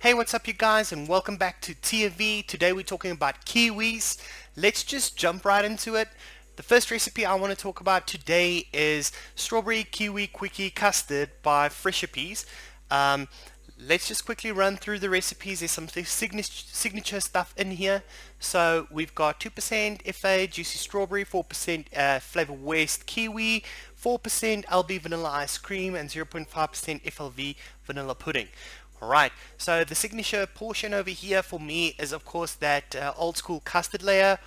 Hey, what's up you guys, and welcome back to TFV. Today we're talking about kiwis. Let's just jump right into it. The first recipe I want to talk about today is strawberry kiwi quickie custard by Fresher Peas. Let's just quickly run through the recipes. There's some signature stuff in here. So we've got 2% FA juicy strawberry, 4% Flavor West kiwi, 4% LB vanilla ice cream, and 0.5% FLV vanilla pudding. Alright, so the signature portion over here for me is of course that old school custard layer.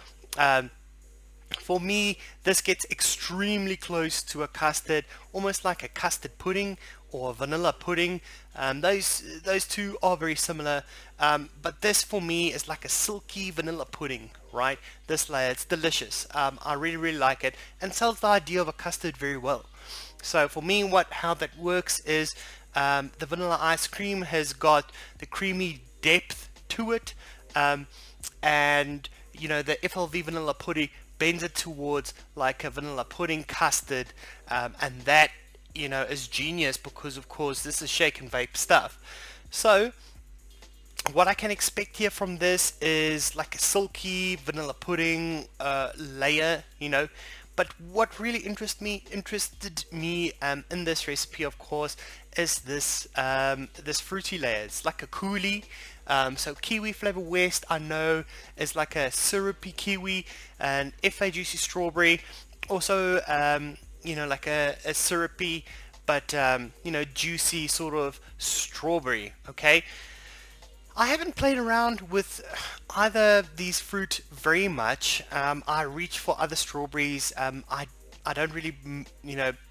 For me, this gets extremely close to a custard, almost like a custard pudding or a vanilla pudding. Those two are very similar, but this for me is like a silky vanilla pudding, right? This layer, it's delicious. I really like it and sells the idea of a custard very well. So for me, how that works is the vanilla ice cream has got the creamy depth to it, and you know the FLV vanilla pudding bends it towards like a vanilla pudding custard, and that is genius because of course this is shake and vape stuff. So what I can expect here from this is like a silky vanilla pudding layer, but what really interested me in this recipe, of course, is this fruity layer. It's like a coulis. So kiwi Flavor West, I know, is like a syrupy kiwi, and FA juicy strawberry, also like a syrupy but juicy sort of strawberry. Okay. I haven't played around with either of these fruit very much. I reach for other strawberries. I don't really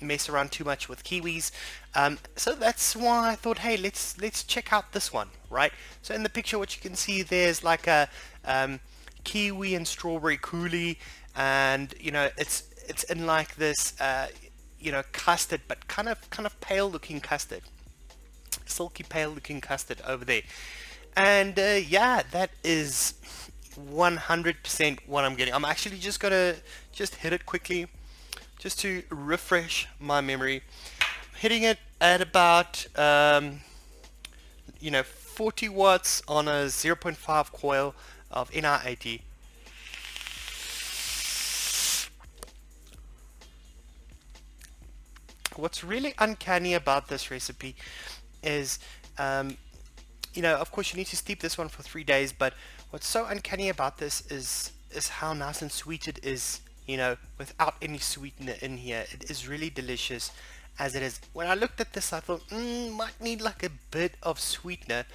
mess around too much with kiwis. So that's why I thought, hey, let's check out this one, right? So in the picture, what you can see there's like a kiwi and strawberry coulis, and it's in like this custard, but kind of pale looking custard, silky pale looking custard over there. And yeah, that is 100% what I'm getting. I'm actually just gonna hit it quickly just to refresh my memory. I'm hitting it at about 40 watts on a 0.5 coil of NR80. What's really uncanny about this recipe is of course you need to steep this one for 3 days, but what's so uncanny about this is how nice and sweet it is, without any sweetener in here. It is really delicious as it is. When I looked at this, I thought, might need like a bit of sweetener,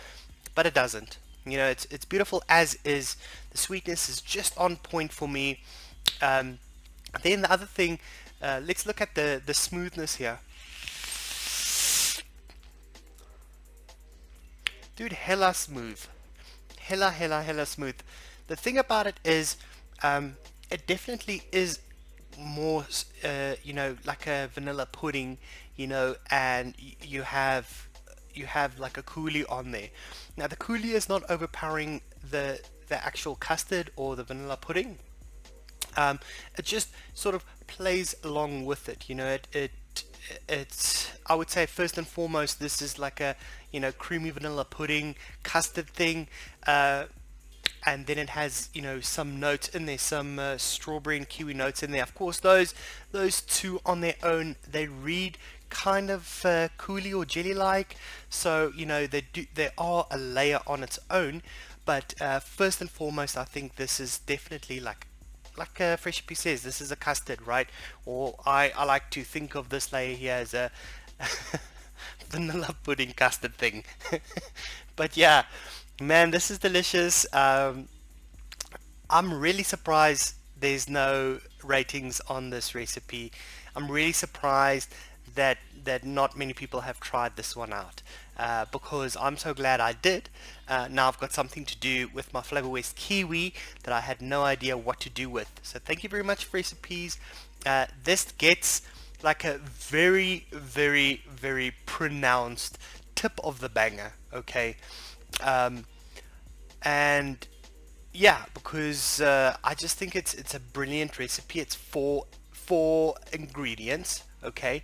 but it doesn't. It's beautiful as is. The sweetness is just on point for me. Then the other thing, let's look at the smoothness here. Dude, hella smooth. Hella smooth. The thing about it is, it definitely is more, like a vanilla pudding, and you have like a coulis on there. Now the coulis is not overpowering the actual custard or the vanilla pudding. It just sort of plays along with it. It's, I would say, first and foremost, this is like a creamy vanilla pudding custard thing, and then it has some notes in there, some strawberry and kiwi notes in there. Of course, those two on their own, they read kind of coulis or jelly like, so they are a layer on its own. But first and foremost, I think this is definitely like Fresher Peas says, this is a custard, right? Or I like to think of this layer here as a vanilla pudding custard thing. But yeah, man, this is delicious. I'm really surprised there's no ratings on this recipe. I'm really surprised that not many people have tried this one out, because I'm so glad I did. Now I've got something to do with my Flavor West kiwi that I had no idea what to do with. So thank you very much for recipes. This gets like a very pronounced tip of the banger, okay? And yeah, because I just think it's a brilliant recipe. It's four ingredients, okay?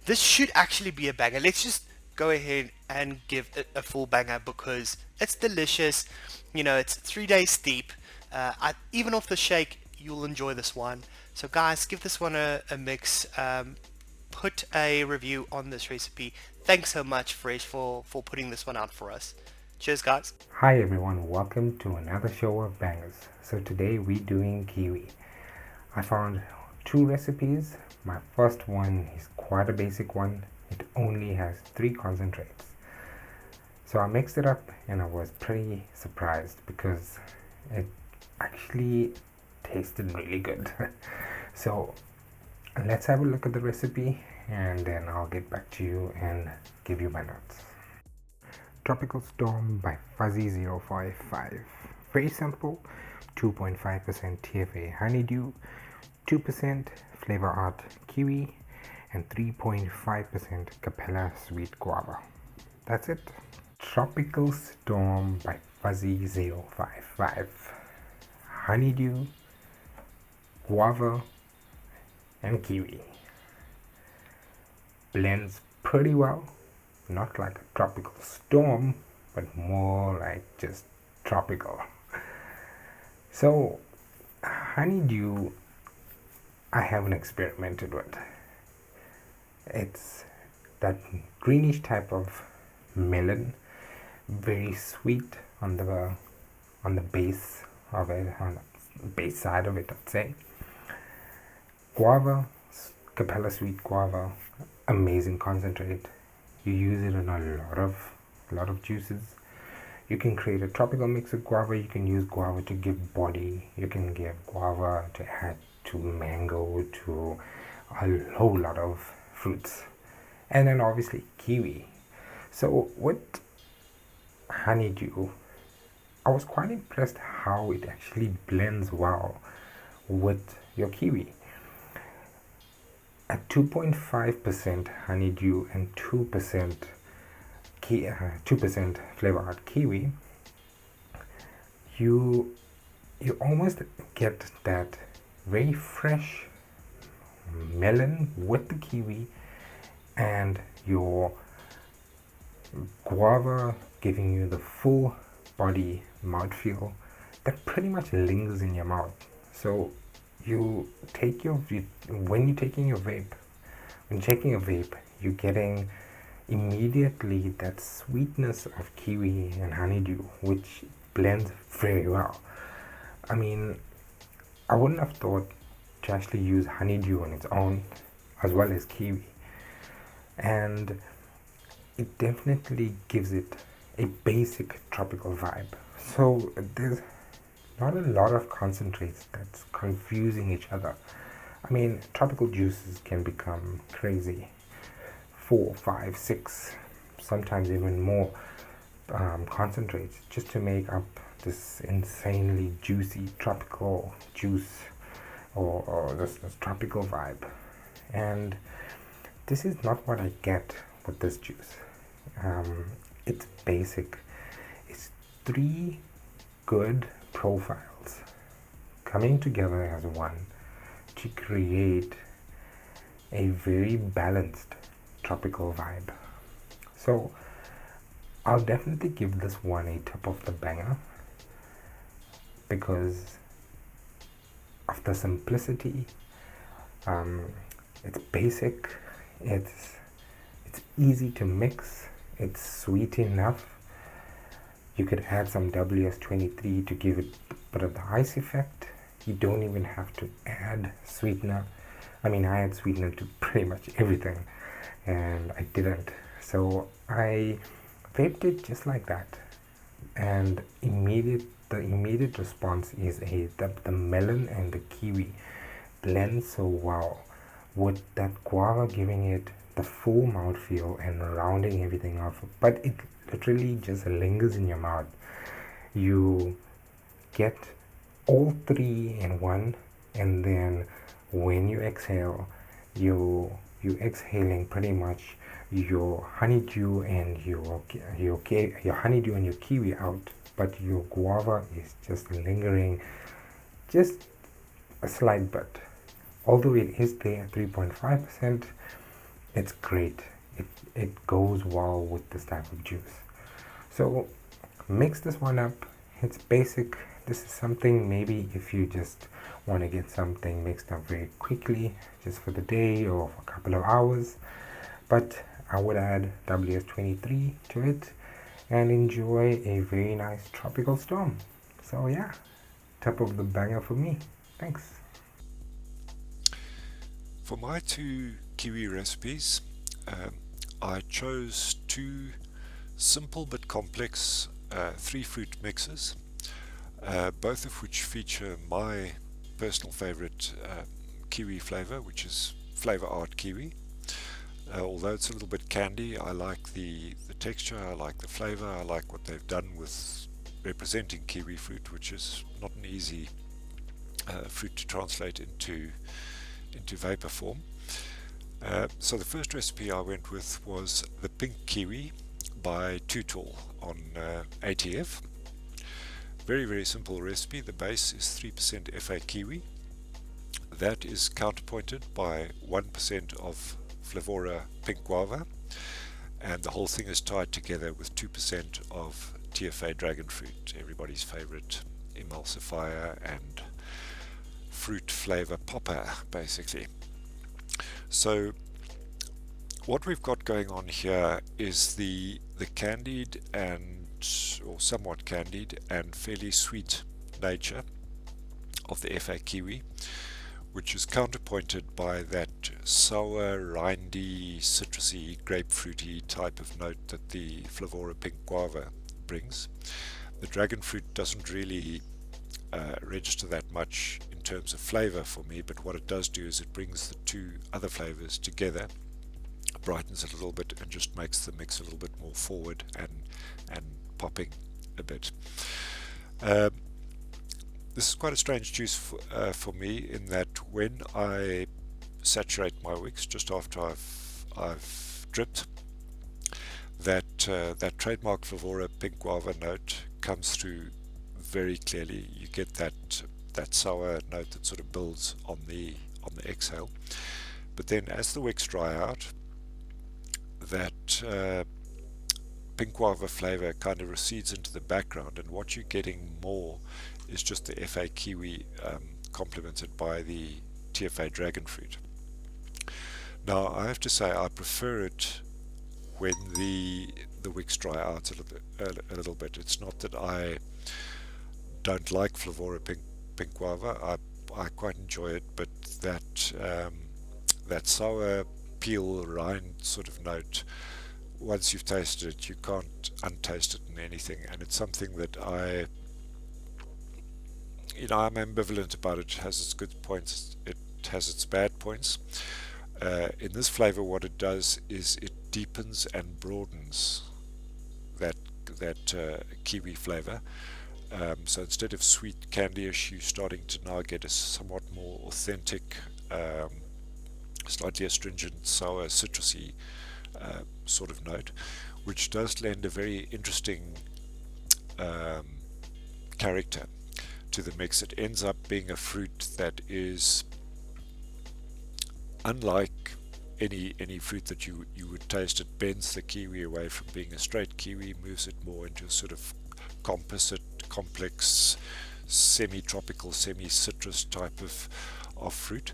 This should actually be a banger. Let's just go ahead and give it a full banger because it's delicious. You know, it's 3 days steep. Even off the shake, you'll enjoy this one. So guys, give this one a mix. Put a review on this recipe. Thanks so much, Fresh, for putting this one out for us. Cheers, guys. Hi everyone, welcome to another show of bangers. So today we're doing kiwi. I found two recipes. My first one is quite a basic one. It only has 3 concentrates. So I mixed it up and I was pretty surprised because it actually tasted really good. So let's have a look at the recipe and then I'll get back to you and give you my notes. Tropical Storm by Fuzzy055. Very simple. 2.5% TFA honeydew, 2% Flavor Art kiwi, and 3.5% Capella sweet guava. That's it. Tropical Storm by Fuzzy055. Honeydew, guava, and kiwi. Blends pretty well. Not like a tropical storm, but more like just tropical. So, honeydew, I haven't experimented with. It's that greenish type of melon, very sweet on the base of it, on the base side of it, I'd say. Guava, Capella sweet guava, amazing concentrate. You use it in a lot of juices. You can create a tropical mix of guava. You can use guava to give body. You can give guava to add to mango, to a whole lot of fruits. And then obviously kiwi. So with honeydew, I was quite impressed how it actually blends well with your kiwi. At 2.5% honeydew and 2% Flavor Art kiwi, you almost get that very fresh melon with the kiwi and your guava giving you the full body mouthfeel that pretty much lingers in your mouth. So when you're taking a vape, you're getting immediately that sweetness of kiwi and honeydew, which blends very well. I mean, I wouldn't have thought to actually use honeydew on its own as well as kiwi, and it definitely gives it a basic tropical vibe. So there's not a lot of concentrates that's confusing each other. I mean, tropical juices can become crazy. 4, 5, 6, sometimes even more concentrates just to make up this insanely juicy tropical juice or this tropical vibe. And this is not what I get with this juice. It's basic. It's 3 good profiles coming together as one to create a very balanced tropical vibe. So I'll definitely give this one a tip of the banger because of the simplicity. It's basic, it's easy to mix, it's sweet enough. You could add some WS-23 to give it a bit of the ice effect. You don't even have to add sweetener. I mean, I add sweetener to pretty much everything and I didn't. So I vaped it just like that, and the immediate response is the melon and the kiwi blend so well with that guava giving it the full mouthfeel and rounding everything off, but it literally just lingers in your mouth. You get all 3 in one, and then when you exhale, you exhaling pretty much your honeydew and your honeydew and your kiwi out, but your guava is just lingering just a slight bit. Although it is there 3.5%, it's great. it goes well with this type of juice. So mix this one up. It's basic. This is something maybe if you just want to get something mixed up very quickly, just for the day or for a couple of hours. But I would add WS-23 to it and enjoy a very nice tropical storm. So yeah, top of the banger for me. Thanks. For my two kiwi recipes, I chose two simple but complex 3-fruit mixes, both of which feature my personal favorite kiwi flavor, which is Flavor Art Kiwi. Although it's a little bit candy, I like the texture, I like the flavor, I like what they've done with representing kiwi fruit, which is not an easy fruit to translate into vapor form. So the first recipe I went with was the Pink Kiwi by Too Tall on ATF. Very, very simple recipe. The base is 3% FA Kiwi. That is counterpointed by 1% of Flavora Pink Guava, and the whole thing is tied together with 2% of TFA Dragon Fruit, everybody's favorite emulsifier and fruit flavor popper, basically. So what we've got going on here is the candied or somewhat candied and fairly sweet nature of the FA Kiwi, which is counterpointed by that sour, rindy, citrusy, grapefruity type of note that the Flavora Pink Guava brings. The dragon fruit doesn't really register that much in terms of flavor for me, but what it does do is it brings the two other flavors together, brightens it a little bit, and just makes the mix a little bit more forward and popping a bit. This is quite a strange juice for me, in that when I saturate my wicks just after I've dripped, that trademark Flavora Pink Guava note comes through very clearly. You get that sour note that sort of builds on the exhale, but then as the wicks dry out, that Pink Guava flavor kind of recedes into the background, and what you're getting more is just the FA Kiwi complemented by the TFA Dragon Fruit. Now I have to say I prefer it when the wicks dry out a little bit. It's not that I don't like Flavora Pink Guava. I quite enjoy it, but that sour peel rind sort of note, once you've tasted it, you can't untaste it in anything, and it's something that I'm ambivalent about. It has its good points, it has its bad points. In this flavor, what it does is it deepens and broadens that kiwi flavor. So instead of sweet candyish, you're starting to now get a somewhat more authentic, slightly astringent, sour, citrusy sort of note, which does lend a very interesting character to the mix. It ends up being a fruit that is unlike any fruit that you would taste. It bends the kiwi away from being a straight kiwi, moves it more into a sort of composite, complex, semi-tropical, semi-citrus type of fruit,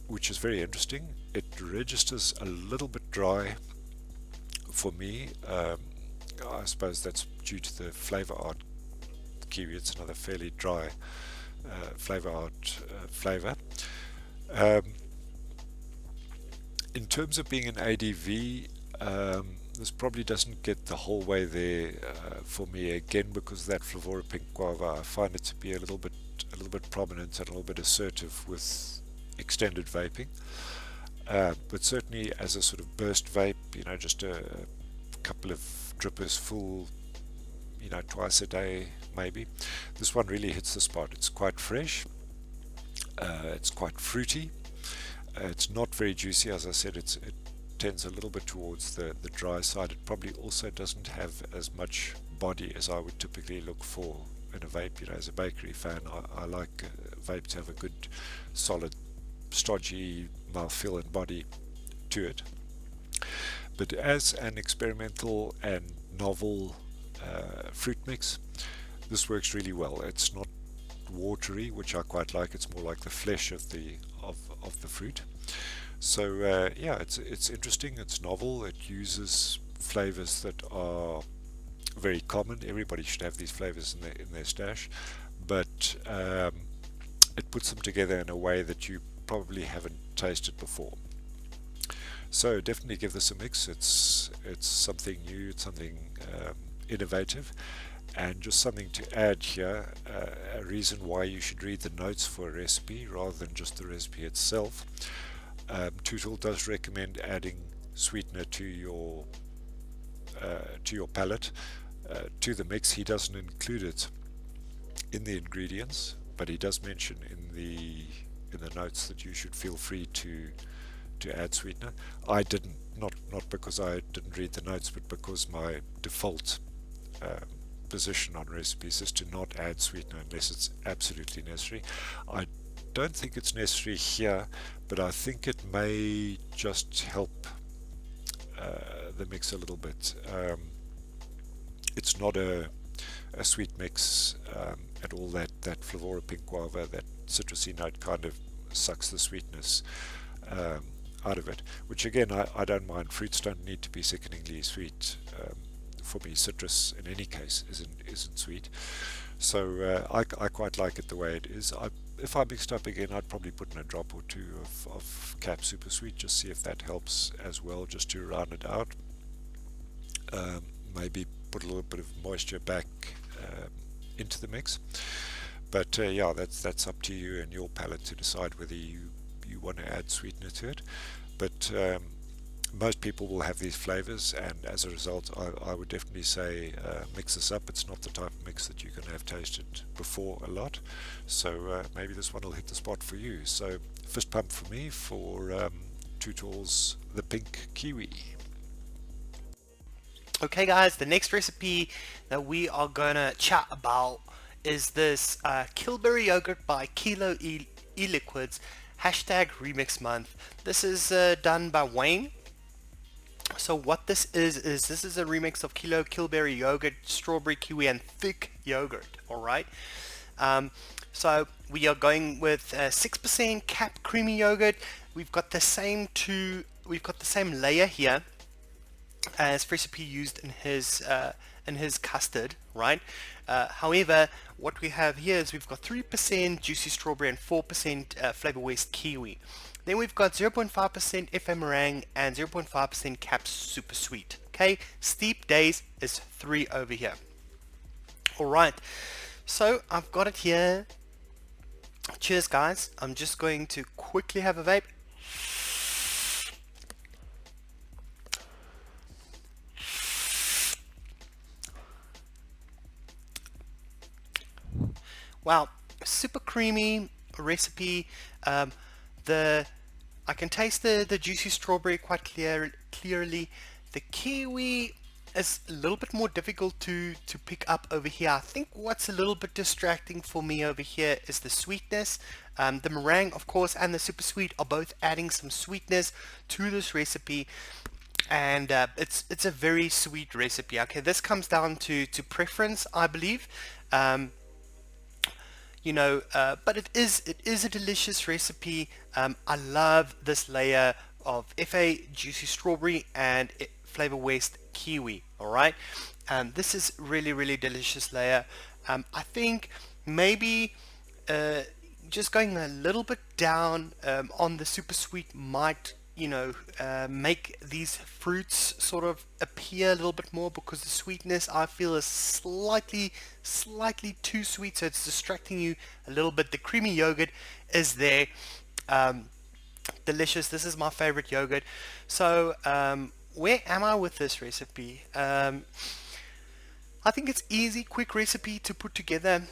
which is very interesting. It registers a little bit dry for me. I suppose that's due to the Flavor Art Kiwi. It's another fairly dry Flavor Art flavor. In terms of being an ADV, this probably doesn't get the whole way there for me, again because that Flavora Pink Guava, I find it to be a little bit prominent and a little bit assertive with extended vaping, but certainly as a sort of burst vape, just a couple of drippers full, twice a day maybe, this one really hits the spot. It's quite fresh, it's quite fruity, it's not very juicy. As I said, it tends a little bit towards the dry side. It probably also doesn't have as much body as I would typically look for in a vape. As a bakery fan, I like vape to have a good solid stodgy mouthfeel and body to it. but as an experimental and novel fruit mix, this works really well. It's not watery, which I quite like. It's more like the flesh of the fruit. So yeah, it's interesting. It's novel. It uses flavors that are very common. Everybody should have these flavors in their stash, but it puts them together in a way that you probably haven't tasted before. So definitely give this a mix. It's something new. It's something innovative, and just something to add here. A reason why you should read the notes for a recipe rather than just the recipe itself. Tootle does recommend adding sweetener to your palate, to the mix. He doesn't include it in the ingredients, but he does mention in the notes that you should feel free to add sweetener. I didn't, not because I didn't read the notes, but because my default position on recipes is to not add sweetener unless it's absolutely necessary. I don't think it's necessary here, but I think it may just help the mix a little bit. It's not a sweet mix at all. That Flavora Pink Guava, that citrusy note kind of sucks the sweetness out of it, which again I don't mind. Fruits don't need to be sickeningly sweet. For me, citrus in any case isn't sweet, so I quite like it the way it is. If I mixed up again, I'd probably put in a drop or two of Cap Super Sweet, just see if that helps as well, just to round it out. Maybe put a little bit of moisture back into the mix, but yeah, that's up to you and your palate to decide whether you want to add sweetener to it. But most people will have these flavors, and as a result I would definitely say mix this up. It's not the type of mix that you're going to have tasted before a lot, so maybe this one will hit the spot for you. So fist pump for me for Tootle's the Pink Kiwi. Okay guys, the next recipe that we are gonna chat about is this Kilberry yogurt by Kilo E-Liquids, #remix month. This is done by Wayne. So what this is this is a remix of Kilo Kilberry yogurt, strawberry, kiwi, and thick yogurt. Alright, so we are going with 6% cap creamy yogurt. We've got the same layer here as recipe used in his custard, right? However, what we have here is we've got 3% juicy strawberry and 4% flavor waste kiwi. Then we've got 0.5% FA meringue and 0.5% Cap Super Sweet. Okay, steep days is 3 over here. Alright, so I've got it here. Cheers guys. I'm just going to quickly have a vape. Wow, super creamy recipe. I can taste the juicy strawberry quite clearly. The kiwi is a little bit more difficult to pick up over here. I think what's a little bit distracting for me over here is the sweetness. The meringue, of course, and the super sweet are both adding some sweetness to this recipe, and it's a very sweet recipe. Okay, this comes down to preference, I believe. But it is a delicious recipe. I love this layer of FA juicy strawberry and flavor waste kiwi. Alright, this is really delicious layer. I think maybe just going a little bit down on the super sweet might make these fruits sort of appear a little bit more, because the sweetness I feel is slightly too sweet, so it's distracting you a little bit. The creamy yogurt is there. Delicious. This is my favorite yogurt. So where am I with this recipe? I think it's easy, quick recipe to put together.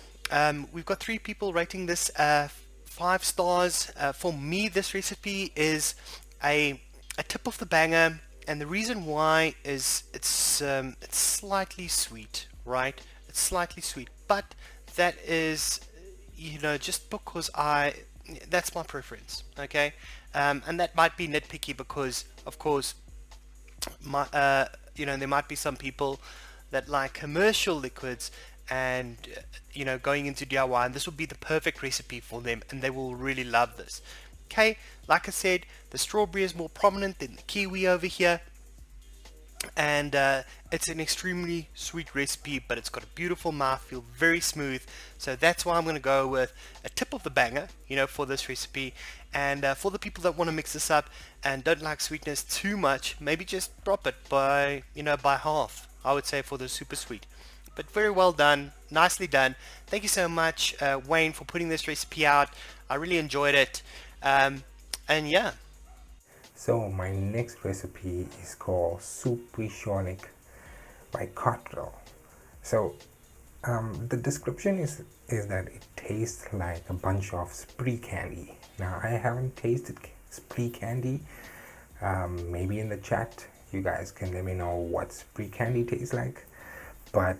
We've got 3 people rating this 5 stars. For me, this recipe is a tip of the banger, and the reason why is it's slightly sweet, right? It's slightly sweet, but that is just because that's my preference, okay? And that might be nitpicky because of course there might be some people that like commercial liquids and going into DIY, and this will be the perfect recipe for them, and they will really love this. Okay, like I said, the strawberry is more prominent than the kiwi over here, and it's an extremely sweet recipe, but it's got a beautiful mouthfeel, very smooth. So that's why I'm going to go with a tip of the banger, for this recipe. And for the people that want to mix this up and don't like sweetness too much, maybe just drop it by half, I would say, for the super sweet. But very well done, nicely done. Thank you so much, Wayne, for putting this recipe out. I really enjoyed it. And yeah. So my next recipe is called Supersonic by Cottrell. So the description is that it tastes like a bunch of spree candy. Now I haven't tasted spree candy. Maybe in the chat you guys can let me know what spree candy tastes like. But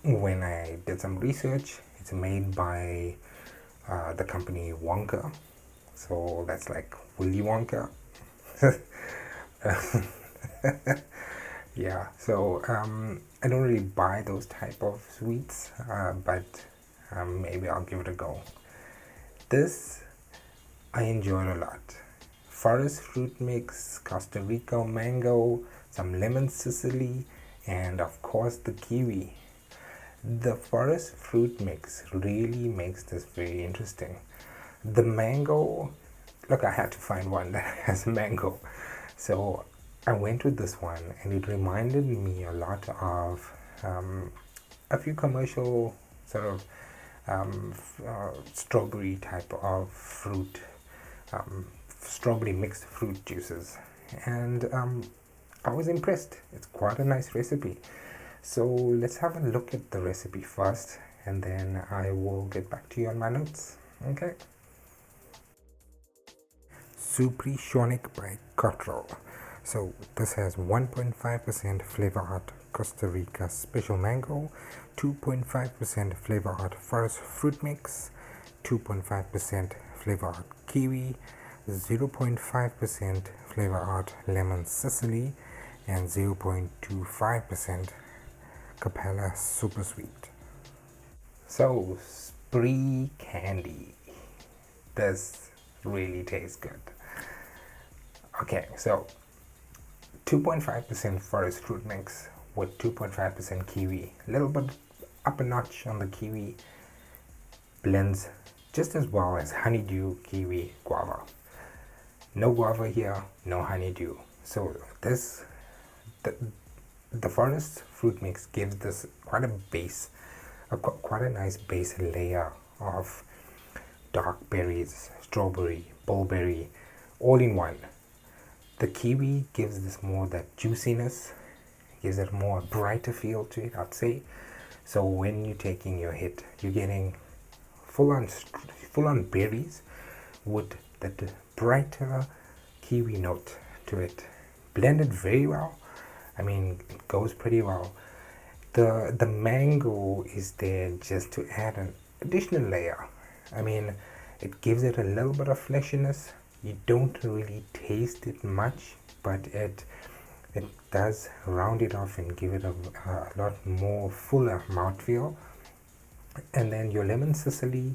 when I did some research, it's made by the company Wonka. So that's like Willy Wonka. Yeah, so I don't really buy those type of sweets, but maybe I'll give it a go. This I enjoyed a lot. Forest fruit mix, Costa Rica mango, some lemon Sicily, and of course the kiwi. The forest fruit mix really makes this very interesting. The mango, look, I had to find one that has mango, so I went with this one, and it reminded me a lot of a few commercial sort of strawberry type of fruit, strawberry mixed fruit juices, and I was impressed. It's quite a nice recipe. So let's have a look at the recipe first, and then I will get back to you on my notes. Okay. Supersonic by Cottrell. So this has 1.5% flavor art Costa Rica special mango, 2.5% flavor art forest fruit mix, 2.5% flavor art kiwi, 0.5% flavor art lemon Sicily, and 0.25% Capella super sweet. So spree candy. This really tastes good. Okay, so 2.5% forest fruit mix with 2.5% kiwi. A little bit up a notch on the kiwi. Blends just as well as honeydew, kiwi, guava. No guava here, no honeydew. So this, the forest fruit mix gives this quite a base, quite a nice base layer of dark berries, strawberry, bulberry, all in one. The kiwi gives this more that juiciness, gives it more brighter feel to it, I'd say. So when you're taking your hit, you're getting full on berries with that brighter kiwi note to it. Blended very well. I mean, it goes pretty well. The mango is there just to add an additional layer. I mean, it gives it a little bit of fleshiness. You don't really taste it much, but it does round it off and give it a lot more fuller mouthfeel. And then your lemon Sicily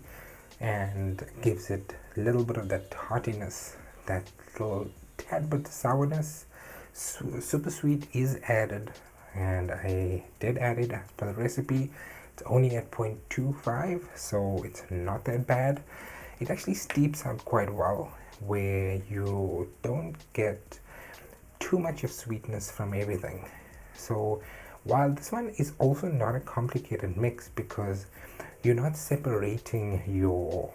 and gives it a little bit of that tartiness, that little tad bit of sourness. Super sweet is added, and I did add it as per the recipe. It's only at 0.25, so it's not that bad. It actually steeps out quite well, where you don't get too much of sweetness from everything. So while this one is also not a complicated mix, because you're not separating your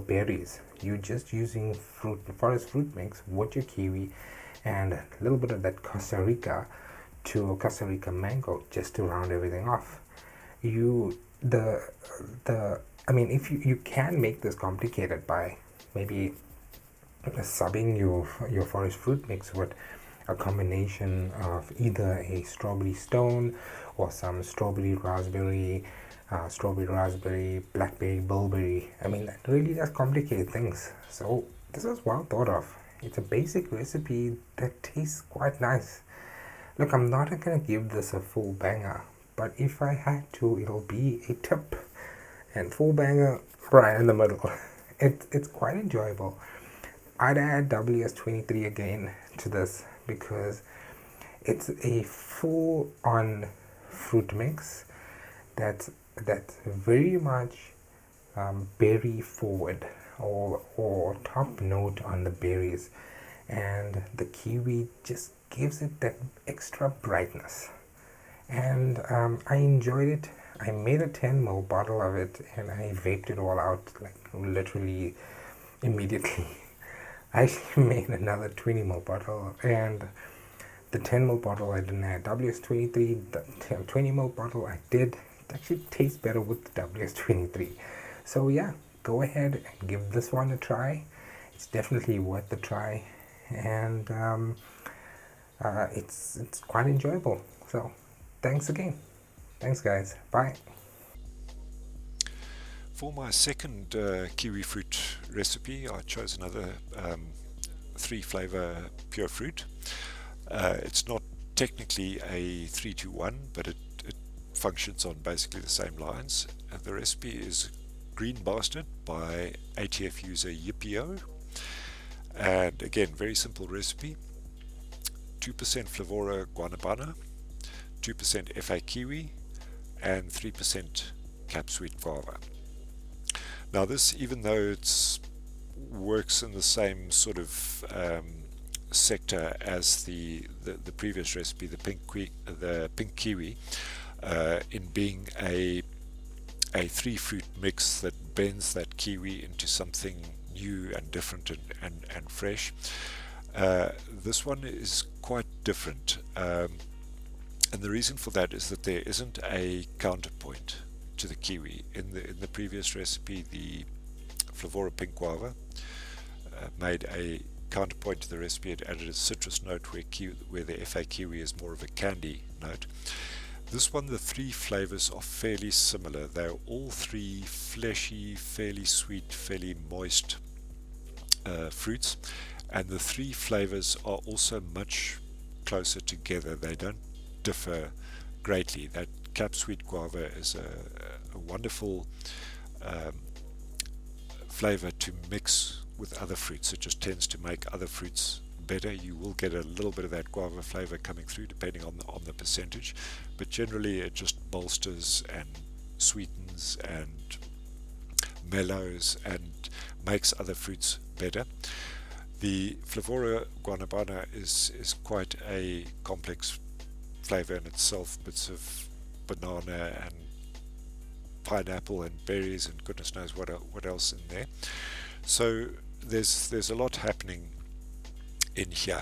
berries, you're just using forest fruit mix with your kiwi and a little bit of that Costa Rica mango just to round everything off. I mean, if you can make this complicated by maybe subbing your forest fruit mix with a combination of either a strawberry stone or some strawberry raspberry, blackberry, bulberry. I mean, that really does complicate things. So this is well thought of, it's a basic recipe that tastes quite nice. Look, I'm not gonna give this a full banger, but if I had to, it'll be a tip, and full banger right in the middle. It's quite enjoyable. I'd add WS23 again to this because it's a full-on fruit mix that's very much berry forward, or top note on the berries, and the kiwi just gives it that extra brightness. And I enjoyed it. I made a 10 ml bottle of it and I vaped it all out like literally immediately. I actually made another 20 ml bottle, and the 10 ml bottle I didn't add WS23. The 20 ml bottle I did. It actually tastes better with the WS23. So yeah, go ahead and give this one a try. It's definitely worth the try, and it's quite enjoyable. So thanks again. Thanks guys. Bye. For my second kiwi fruit recipe, I chose another 3-flavor pure fruit. It's not technically a 3-to-1, but it functions on basically the same lines. The recipe is Green Bastard by ATF user Yippio, and again, very simple recipe. 2% Flavora Guanabana, 2% FA Kiwi, and 3% Cap Sweet Guava. Now this, even though it works in the same sort of sector as the previous recipe, the pink kiwi, in being a 3-fruit mix that bends that kiwi into something new and different and fresh. This one is quite different, and the reason for that is that there isn't a counterpoint to the kiwi. In the previous recipe, the Flavora Pink Guava made a counterpoint to the recipe. It added a citrus note where the FA Kiwi is more of a candy note. This one, the 3 flavors are fairly similar. They're all 3 fleshy, fairly sweet, fairly moist fruits, and the 3 flavors are also much closer together. They don't differ greatly. That Cap Sweet Guava is a wonderful flavor to mix with other fruits. It just tends to make other fruits better. You will get a little bit of that guava flavor coming through depending on the percentage, but generally it just bolsters and sweetens and mellows and makes other fruits better. The Flavora Guanabana is quite a complex flavor in itself, bits of banana and pineapple and berries and goodness knows what else in there. So there's a lot happening in here.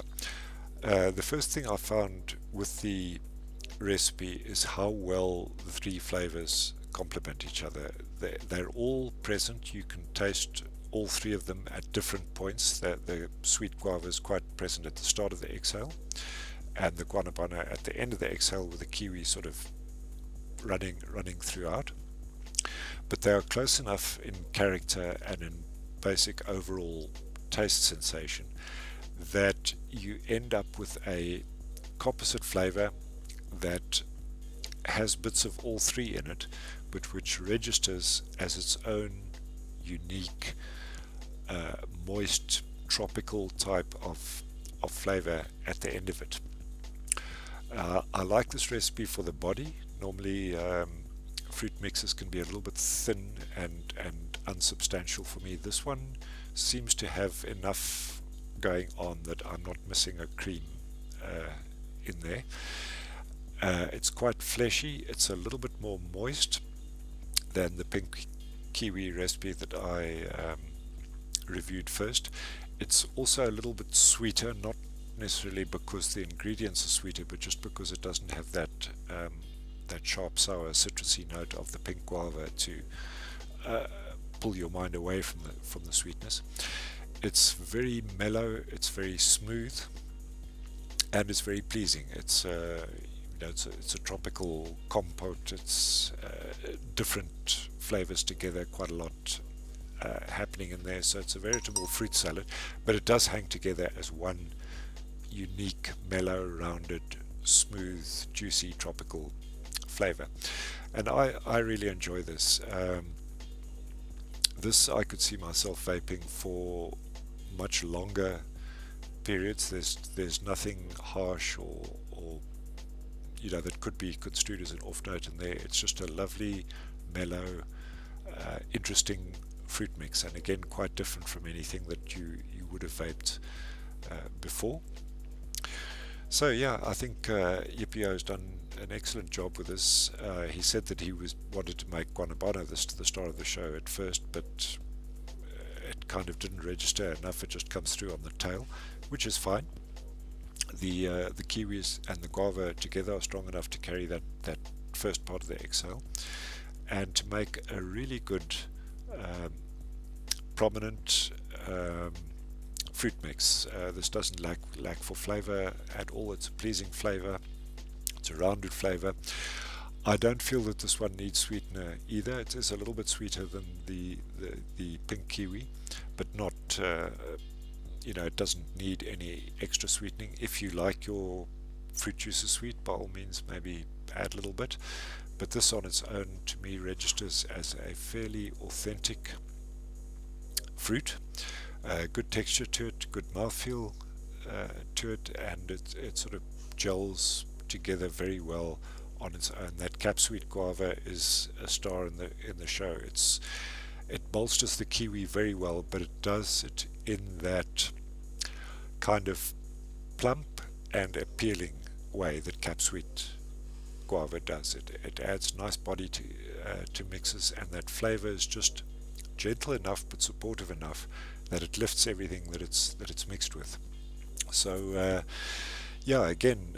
The first thing I found with the recipe is how well the 3 flavors complement each other. They're all present. You can taste all 3 of them at different points. The sweet guava is quite present at the start of the exhale, and the guanabana at the end of the exhale, with the kiwi sort of running throughout. But they are close enough in character and in basic overall taste sensation that you end up with a composite flavor that has bits of all 3 in it, but which registers as its own unique moist tropical type of flavor at the end of it. I like this recipe for the body. Normally fruit mixes can be a little bit thin and unsubstantial for me. This one seems to have enough going on that I'm not missing a cream in there. It's quite fleshy. It's a little bit more moist than the pink kiwi recipe that I reviewed first. It's also a little bit sweeter, not necessarily because the ingredients are sweeter, but just because it doesn't have that that sharp sour citrusy note of the pink guava to pull your mind away from the sweetness. It's very mellow, it's very smooth, and it's very pleasing. It's it's a tropical compote. It's different flavors together, quite a lot happening in there. So it's a veritable fruit salad, but it does hang together as one unique, mellow, rounded, smooth, juicy, tropical flavor. And I really enjoy this. This I could see myself vaping for much longer periods. There's nothing harsh or that could be construed as an off note in there. It's just a lovely, mellow, interesting fruit mix, and again quite different from anything that you would have vaped before. So yeah, I think Yipio has done an excellent job with this. He said that he wanted to make Guanabana this to the start of the show at first, but it kind of didn't register enough. It just comes through on the tail, which is fine. The kiwis and the guava together are strong enough to carry that first part of the exhale, and to make a really good prominent fruit mix. This doesn't lack for flavor at all. It's a pleasing flavor. It's a rounded flavor. I don't feel that this one needs sweetener either. It is a little bit sweeter than the pink kiwi, but not it doesn't need any extra sweetening. If you like your fruit juices sweet, by all means maybe add a little bit, but this on its own to me registers as a fairly authentic fruit. Good texture to it, good mouthfeel to it, and it sort of gels together very well on its own. That cap sweet guava is a star in the show. It bolsters the kiwi very well, but it does it in that kind of plump and appealing way that cap sweet guava does. It adds nice body to mixes, and that flavor is just gentle enough but supportive enough that it lifts everything that it's mixed with. So yeah, again,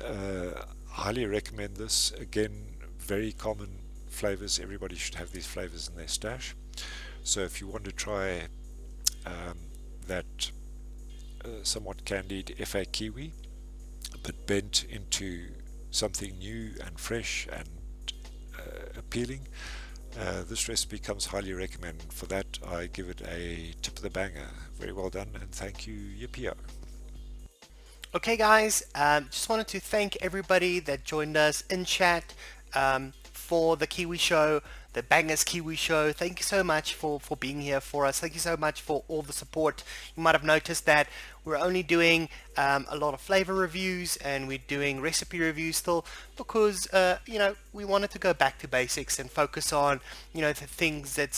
highly recommend this. Again, very common flavors. Everybody should have these flavors in their stash. So if you want to try that somewhat candied FA kiwi, but bent into something new and fresh and appealing, this recipe comes highly recommended. For that, I give it a tip of the banger. Very well done, and thank you, Yipio. Okay guys, just wanted to thank everybody that joined us in chat for the Kiwi show, the Bangers Kiwi show. Thank you so much for being here for us. Thank you so much for all the support. You might have noticed that we're only doing a lot of flavor reviews, and we're doing recipe reviews still, because we wanted to go back to basics and focus on the things that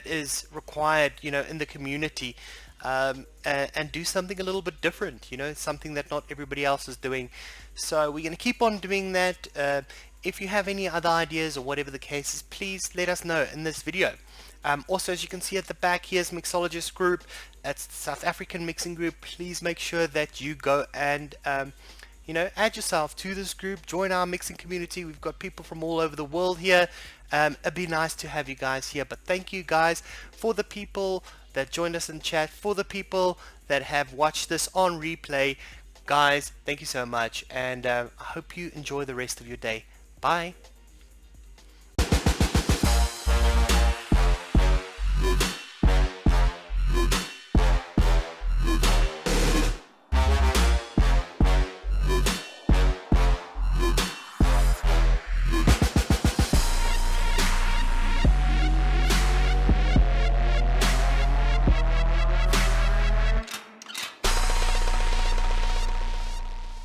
is required in the community. And do something a little bit different, something that not everybody else is doing. So we're going to keep on doing that. If you have any other ideas or whatever the case is, please let us know in this video. Also, as you can see at the back, here's Mixologist Group. It's the South African mixing group. Please make sure that you go and add yourself to this group, join our mixing community. We've got people from all over the world here. It'd be nice to have you guys here. But thank you guys for the people that joined us in chat, for the people that have watched this on replay. Guys, thank you so much, and I hope you enjoy the rest of your day. Bye.